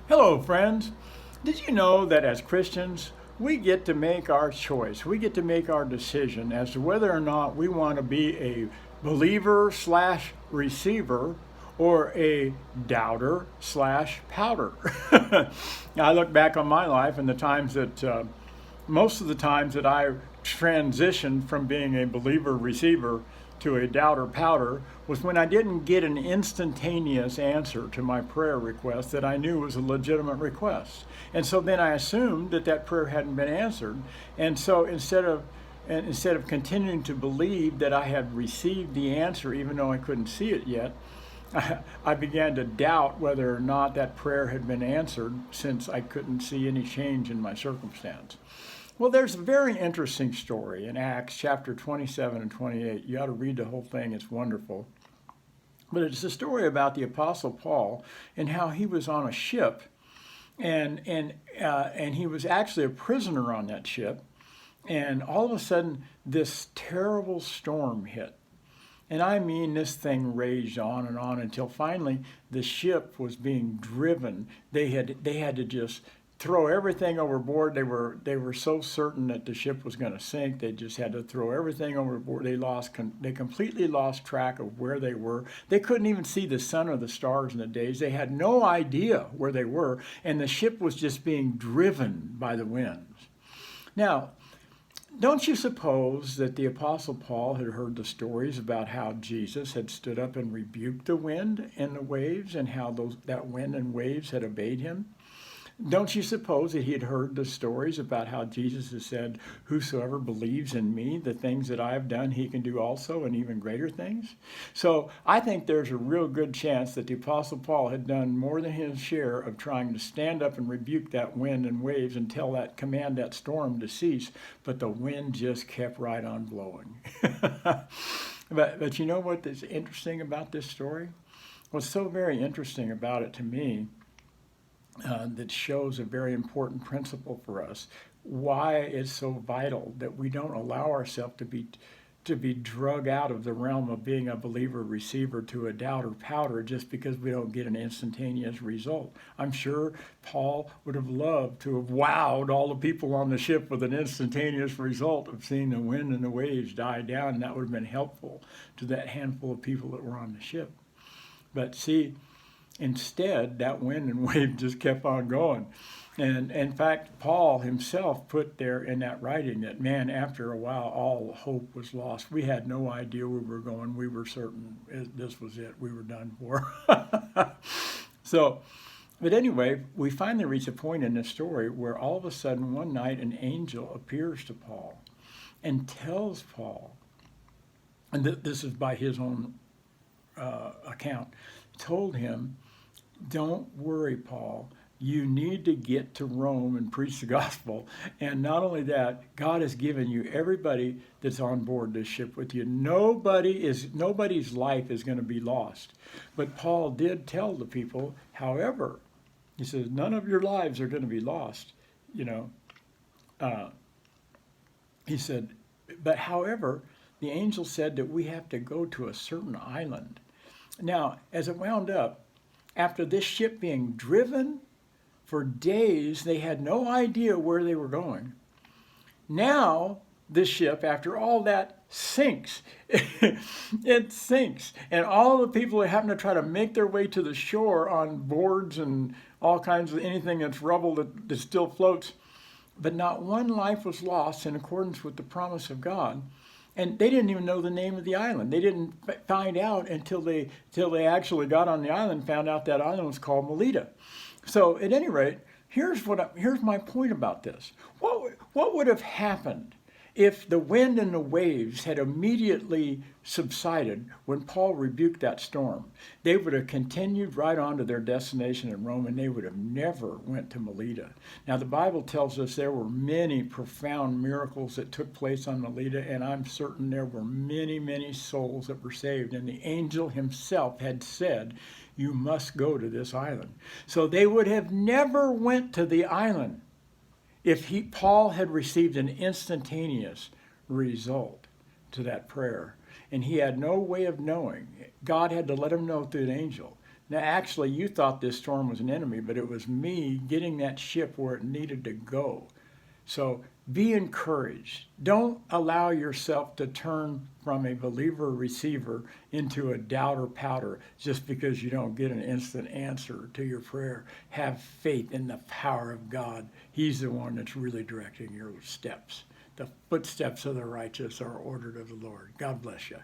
Hello, friends. Did you know that as Christians, we get to make our choice? We get to make our decision as to whether or not we want to be a believer slash receiver or a doubter slash powder. I look back on my life and the times that most of the times that I transitioned from being a believer receiver to a doubter powder was when I didn't get an instantaneous answer to my prayer request that I knew was a legitimate request. And so then I assumed that that prayer hadn't been answered. And so instead of continuing to believe that I had received the answer even though I couldn't see it yet, I began to doubt whether or not that prayer had been answered since I couldn't see any change in my circumstance. Well, there's a very interesting story in Acts chapter 27 and 28. You ought to read the whole thing, it's wonderful. But it's a story about the Apostle Paul and how he was on a ship, and he was actually a prisoner on that ship. And all of a sudden, this terrible storm hit. And I mean, this thing raged on and on until finally the ship was being driven. They had to just throw everything overboard. They were so certain that the ship was going to sink. They just had to throw everything overboard. They completely lost track of where they were. They couldn't even see the sun or the stars in the days. They had no idea where they were, and the ship was just being driven by the winds. Now, don't you suppose that the Apostle Paul had heard the stories about how Jesus had stood up and rebuked the wind and the waves, and how that wind and waves had obeyed him? Don't you suppose that he had heard the stories about how Jesus has said, "Whosoever believes in me, the things that I have done, he can do also, and even greater things"? So I think there's a real good chance that the Apostle Paul had done more than his share of trying to stand up and rebuke that wind and waves and command that storm to cease, but the wind just kept right on blowing. But you know what is interesting about this story? What's so very interesting about it to me, that shows a very important principle for us, why it's so vital that we don't allow ourselves to be drug out of the realm of being a believer receiver to a doubter powder just because we don't get an instantaneous result. I'm sure Paul would have loved to have wowed all the people on the ship with an instantaneous result of seeing the wind and the waves die down, and that would have been helpful to that handful of people that were on the ship. But see, instead, that wind and wave just kept on going. And in fact, Paul himself put there in that writing that, man, after a while, all hope was lost. We had no idea where we were going. We were certain this was it. We were done for. So, but anyway, we finally reach a point in this story where all of a sudden, one night, an angel appears to Paul and tells Paul, and this is by his own account, told him, "Don't worry, Paul. You need to get to Rome and preach the gospel. And not only that, God has given you everybody that's on board this ship with you. Nobody's life is going to be lost." But Paul did tell the people, however, he says, none of your lives are going to be lost. He said, but however, the angel said that we have to go to a certain island. Now, as it wound up, after this ship being driven for days, they had no idea where they were going. Now, this ship, after all that, sinks. It sinks. And all the people that happen to try to make their way to the shore on boards and all kinds of anything that's rubble that still floats, but not one life was lost in accordance with the promise of God. And they didn't even know the name of the island. They didn't find out until they actually got on the island, found out that island was called Melita. So at any rate, here's my point about this. What would have happened if the wind and the waves had immediately subsided when Paul rebuked that storm? They would have continued right on to their destination in Rome, and they would have never went to Melita. Now, the Bible tells us there were many profound miracles that took place on Melita, and I'm certain there were many, many souls that were saved. And the angel himself had said, "You must go to this island." So they would have never went to the island if Paul had received an instantaneous result to that prayer. And he had no way of knowing. God had to let him know through an angel Now, actually, you thought this storm was an enemy, but it was me getting that ship where it needed to go. So be encouraged. Don't allow yourself to turn from a believer receiver into a doubter pouter just because you don't get an instant answer to your prayer. Have faith in the power of God. He's the one that's really directing your steps. The footsteps of the righteous are ordered of the Lord. God bless you.